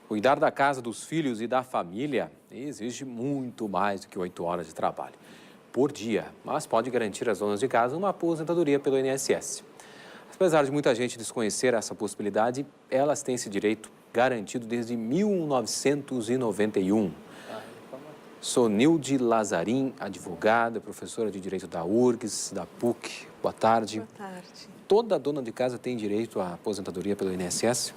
Cuidar da casa, dos filhos e da família exige muito mais do que 8 horas de trabalho por dia, mas pode garantir às donas de casa uma aposentadoria pelo INSS. Apesar de muita gente desconhecer essa possibilidade, elas têm esse direito garantido desde 1991. Sonilde Lazarim, advogada, professora de Direito da URGS, da PUC. Boa tarde. Boa tarde. Toda dona de casa tem direito à aposentadoria pelo INSS?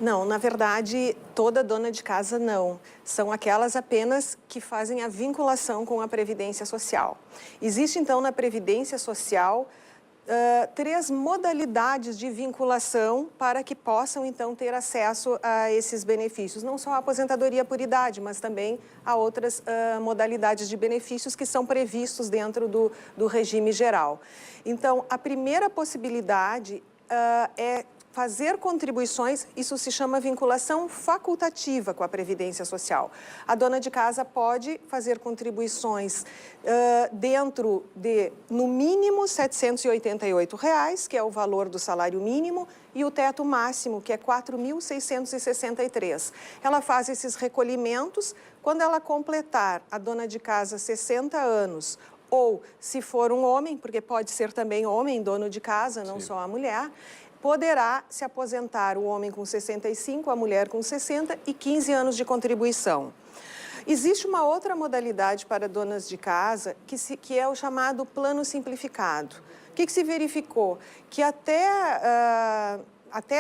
Não, na verdade, toda dona de casa não. São aquelas apenas que fazem a vinculação com a Previdência Social. Existe, então, na Previdência Social, 3 modalidades de vinculação para que possam, então, ter acesso a esses benefícios. Não só a aposentadoria por idade, mas também a outras modalidades de benefícios que são previstos dentro do regime geral. Então, a primeira possibilidade é fazer contribuições, isso se chama vinculação facultativa com a Previdência Social. A dona de casa pode fazer contribuições dentro de, no mínimo, R$ 788, que é o valor do salário mínimo, e o teto máximo, que é R$ 4.663. Ela faz esses recolhimentos. Quando ela completar, a dona de casa, 60 anos, ou se for um homem, porque pode ser também homem, dono de casa, não só a mulher, poderá se aposentar o homem com 65, a mulher com 60 e 15 anos de contribuição. Existe uma outra modalidade para donas de casa, que é o chamado plano simplificado. O que se verificou? Que até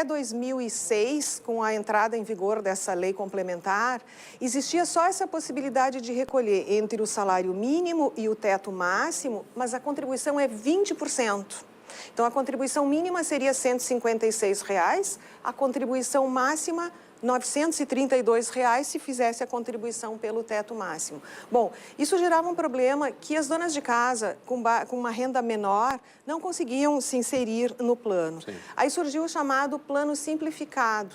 2006, com a entrada em vigor dessa lei complementar, existia só essa possibilidade de recolher entre o salário mínimo e o teto máximo, mas a contribuição é 20%. Então, a contribuição mínima seria R$ 156, a contribuição máxima R$ 932 se fizesse a contribuição pelo teto máximo. Bom, isso gerava um problema que as donas de casa com uma renda menor não conseguiam se inserir no plano. Sim. Aí surgiu o chamado plano simplificado,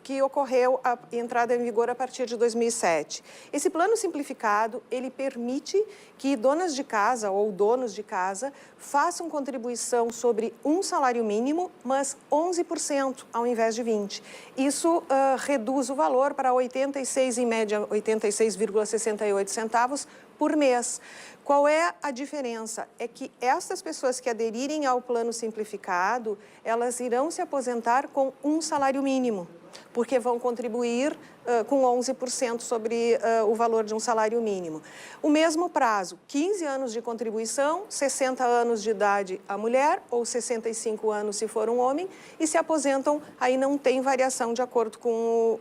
que ocorreu a entrada em vigor a partir de 2007. Esse plano simplificado, ele permite que donas de casa ou donos de casa façam contribuição sobre um salário mínimo, mas 11% ao invés de 20%. Isso reduz o valor para 86, em média, 86,68 centavos por mês. Qual é a diferença? É que essas pessoas que aderirem ao plano simplificado, elas irão se aposentar com um salário mínimo, porque vão contribuir com 11% sobre o valor de um salário mínimo. O mesmo prazo, 15 anos de contribuição, 60 anos de idade a mulher, ou 65 anos se for um homem, e se aposentam, aí não tem variação de acordo com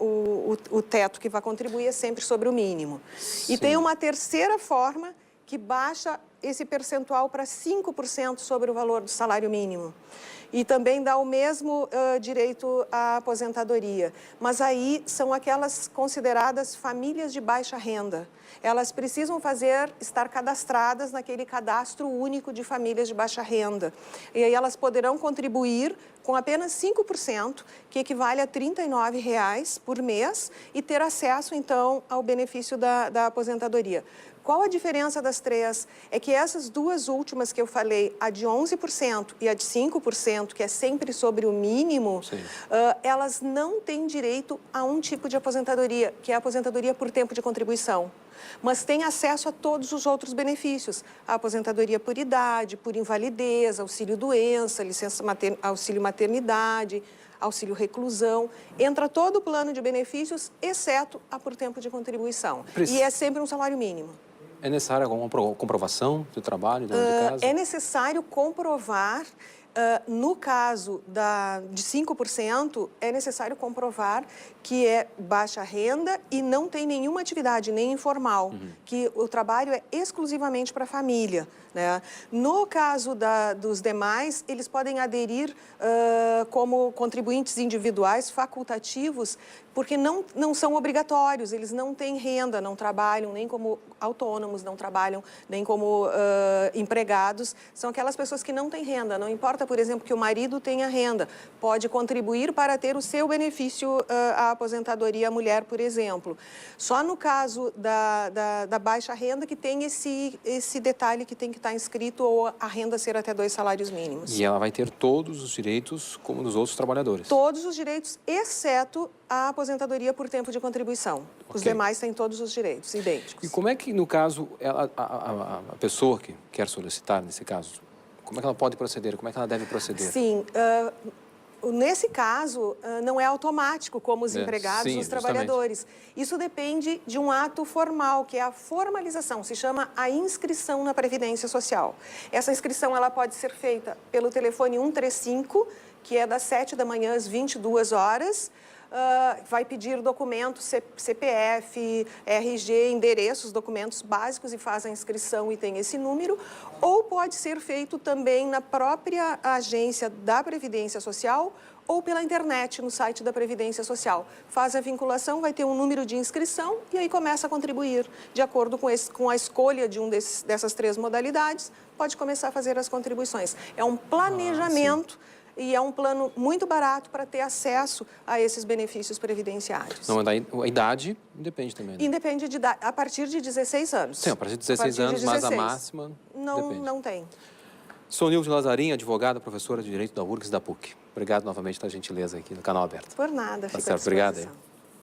o teto que vai contribuir, é sempre sobre o mínimo. Sim. E tem uma terceira forma que baixa esse percentual para 5% sobre o valor do salário mínimo. E também dá o mesmo direito à aposentadoria. Mas aí são aquelas consideradas famílias de baixa renda. Elas precisam estar cadastradas naquele cadastro único de famílias de baixa renda. E aí elas poderão contribuir com apenas 5%, que equivale a R$ 39 por mês, e ter acesso, então, ao benefício da aposentadoria. Qual a diferença das 3? É que essas duas últimas que eu falei, a de 11% e a de 5%, que é sempre sobre o mínimo, elas não têm direito a um tipo de aposentadoria, que é a aposentadoria por tempo de contribuição. Mas têm acesso a todos os outros benefícios, a aposentadoria por idade, por invalidez, auxílio-doença, auxílio maternidade, auxílio reclusão, entra todo o plano de benefícios, exceto a por tempo de contribuição. E é sempre um salário mínimo. É necessária alguma comprovação do trabalho dentro de casa? É necessário comprovar, no caso de 5%, é necessário comprovar que é baixa renda e não tem nenhuma atividade, nem informal, que o trabalho é exclusivamente para a família, né? No caso dos demais, eles podem aderir como contribuintes individuais facultativos, porque não são obrigatórios, eles não têm renda, não trabalham nem como autônomos, não trabalham nem como empregados, são aquelas pessoas que não têm renda, não importa por exemplo, que o marido tenha renda, pode contribuir para ter o seu benefício à aposentadoria mulher, por exemplo. Só no caso da baixa renda que tem esse detalhe que tem que estar inscrito ou a renda ser até 2 salários mínimos. E ela vai ter todos os direitos como dos outros trabalhadores? Todos os direitos, exceto a aposentadoria por tempo de contribuição. Os demais têm todos os direitos idênticos. E como é que, no caso, a pessoa que quer solicitar, nesse caso, como é que ela pode proceder? Como é que ela deve proceder? Sim, nesse caso, não é automático como os empregados, sim, os trabalhadores. Isso depende de um ato formal, que é a formalização, se chama a inscrição na Previdência Social. Essa inscrição ela pode ser feita pelo telefone 135, que é das 7 da manhã às 22 horas. Vai pedir documentos, CPF, RG, endereços, documentos básicos e faz a inscrição e tem esse número. Ou pode ser feito também na própria agência da Previdência Social ou pela internet, no site da Previdência Social. Faz a vinculação, vai ter um número de inscrição e aí começa a contribuir. De acordo com a escolha de dessas 3 modalidades, pode começar a fazer as contribuições. É um planejamento. E é um plano muito barato para ter acesso a esses benefícios previdenciários. Não, a idade independe também, né? Independe de idade, a partir de 16 anos. Sim, a partir de 16 anos, mas a máxima depende. Não tem. Sou Nilde Lazarim, advogada, professora de Direito da URGS e da PUC. Obrigado novamente pela gentileza aqui no Canal Aberto. Por nada, fica à certo, obrigado. disposição.